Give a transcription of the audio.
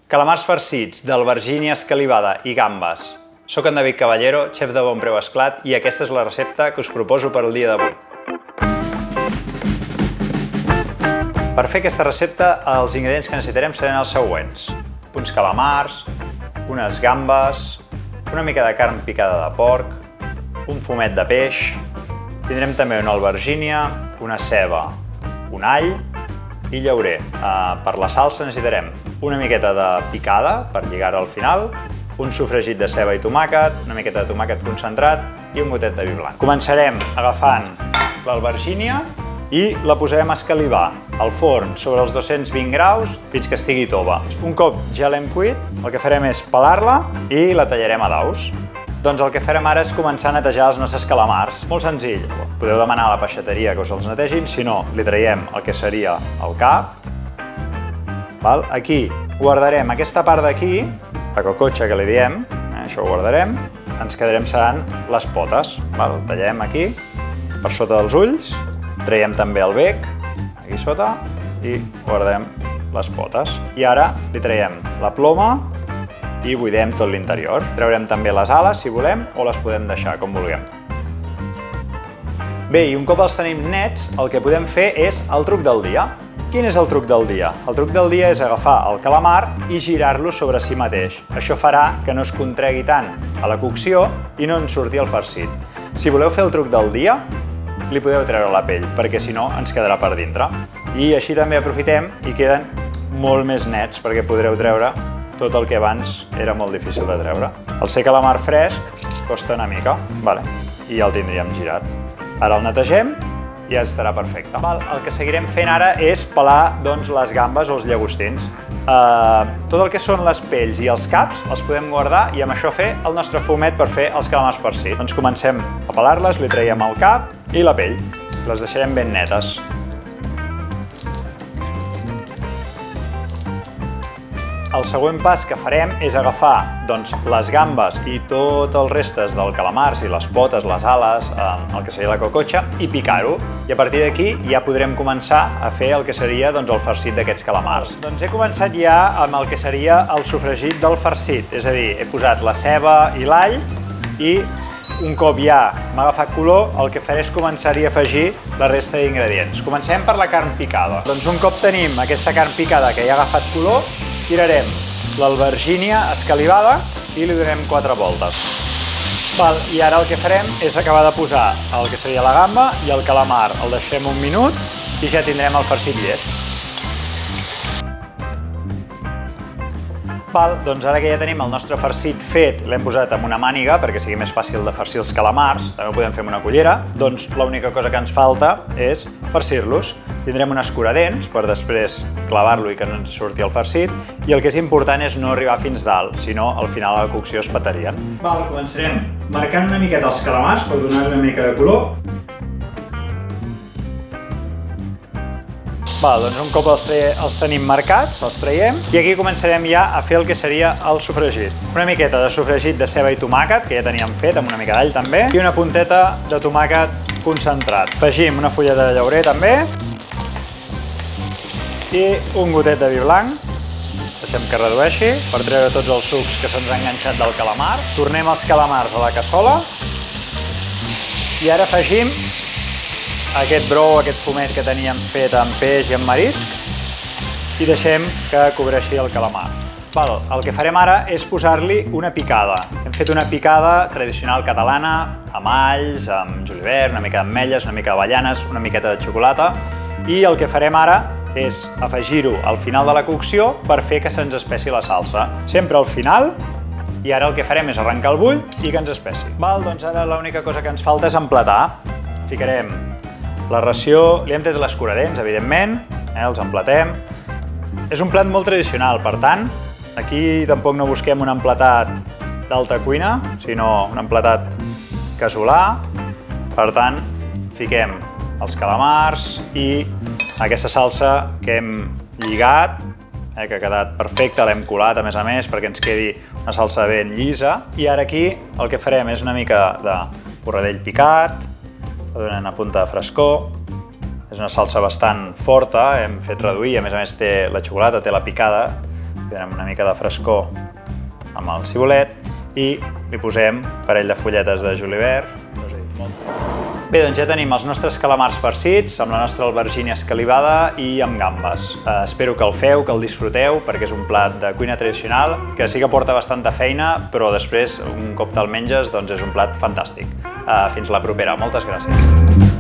Calamars farcits d'albergínia escalivada i gambes. Soc en David Caballero, xef de Bon Preu Esclat, i aquesta és la recepta que us proposo per al dia d'avui. Per fer aquesta recepta, els ingredients que necessitarem seran els següents: uns calamars, unes gambes, una mica de carn picada de porc, un fumet de peix, tindrem també una albergínia, una ceba, un all i llaurer. Per la salsa necessitarem una miqueta de picada per lligar-ho al final, un sofregit de ceba i tomàquet, una miqueta de tomàquet concentrat i un gotet de vi blanc. Començarem agafant l'albergínia i la posarem a escalivar al forn sobre els 220 graus fins que estigui tova. Un cop ja l'hem cuit, el que farem és pelar-la i la tallarem a daus. Doncs el que farem ara és començar a netejar els nostres calamars. Molt senzill. Podeu demanar a la peixateria que us els netegin, si no, li traiem el que seria el cap. Aquí guardarem aquesta part d'aquí, la cocotxa que li diem, això ho guardarem, ens quedarem serant les potes. Tallem aquí, per sota dels ulls, traiem també el bec, aquí sota, i guardem les potes. I ara li traiem la ploma i buidem tot l'interior. Traurem també les ales, si volem, o les podem deixar com vulguem. Bé, i un cop els tenim nets, el que podem fer és el truc del dia. Quin és el truc del dia? El truc del dia és agafar el calamar i girar-lo sobre si mateix. Això farà que no es contregui tant a la cocció i no en surti el farcit. Si voleu fer el truc del dia, li podeu treure la pell, perquè si no ens quedarà per dintre. I així també aprofitem i queden molt més nets, perquè podreu treure tot el que abans era molt difícil de treure. El ser calamar fresc costa una mica, i ja el tindríem girat. Ara el netegem i ja estarà perfecte. El que seguirem fent ara és pelar les gambes o els llagostins. Tot el que són les pells i els caps els podem guardar i amb això fer el nostre fumet per fer els calamars farcits. Doncs comencem a pelar-les, li traiem el cap i la pell. Les deixarem ben netes. El següent pas que farem és agafar les gambes i tots els restes del calamars i les potes, les ales, el que seria la cocotxa, i picar-ho. I a partir d'aquí ja podrem començar a fer el que seria el farcit d'aquests calamars. Doncs he començat ja amb el que seria el sofregit del farcit, és a dir, he posat la ceba i l'all i un cop ja m'ha agafat color, el que faré és començar-hi a afegir la resta d'ingredients. Comencem per la carn picada. Doncs un cop tenim aquesta carn picada que ja ha agafat color, tirarem l'albergínia escalivada i li donem 4 voltes. I ara el que farem és acabar de posar el que seria la gamba i el calamar. El deixem un minut i ja tindrem el farcit llest. Doncs ara que ja tenim el nostre farcit fet, l'hem posat en una màniga perquè sigui més fàcil de farcir els calamars, també ho podem fer amb una cullera, doncs l'única cosa que ens falta és farcir-los. Tindrem un escuradents per després clavar-lo i que no ens surti el farcit, i el que és important és no arribar fins dalt, si no al final de la cocció es petarien. Començarem marcant una miqueta els calamars per donar una mica de color. Doncs un cop els tenim marcats, els traiem i aquí començarem ja a fer el que seria el sofregit. Una miqueta de sofregit de ceba i tomàquet, que ja teníem fet, amb una mica d'all també, i una punteta de tomàquet concentrat. Afegim una fulleta de llaurer també i un gotet de vi blanc. Deixem que redueixi per treure tots els sucs que se'ns han enganxat del calamar. Tornem els calamars a la cassola i ara afegim aquest brou, aquest fumet que teníem fet amb peix i amb marisc i deixem que cobreixi el calamar. El que farem ara és posar-li una picada. Hem fet una picada tradicional catalana, amb alls, amb julivert, una mica d'ametlles, una mica d'avellanes, una miqueta de xocolata, i el que farem ara és afegir-ho al final de la cocció per fer que se'ns espessi la salsa. Sempre al final, i ara el que farem és arrencar el bull i que ens espessi. Doncs ara l'única cosa que ens falta és emplatar. Ficarem la ració, li hem tret l'escuradents, evidentment, els emplatem. És un plat molt tradicional, per tant, aquí tampoc no busquem un emplatat d'alta cuina, sinó un emplatat casolà. Per tant, fiquem els calamars i aquesta salsa que hem lligat, que ha quedat perfecta, l'hem colat a més perquè ens quedi una salsa ben llisa. I ara aquí el que farem és una mica de porradell picat, donen una punta de frescor. És una salsa bastant forta, hem fet reduir, a més té la xocolata, té la picada Li donem una mica de frescor amb el cibulet i li posem un parell de fulletes de julivert. Bé, doncs ja tenim els nostres calamars farcits amb la nostra albergínia escalivada i amb gambes. Espero que el feu, que el disfruteu, perquè és un plat de cuina tradicional que sí que porta bastanta feina, però després, un cop te'l menges, doncs és un plat fantàstic. Fins la propera. Moltes gràcies.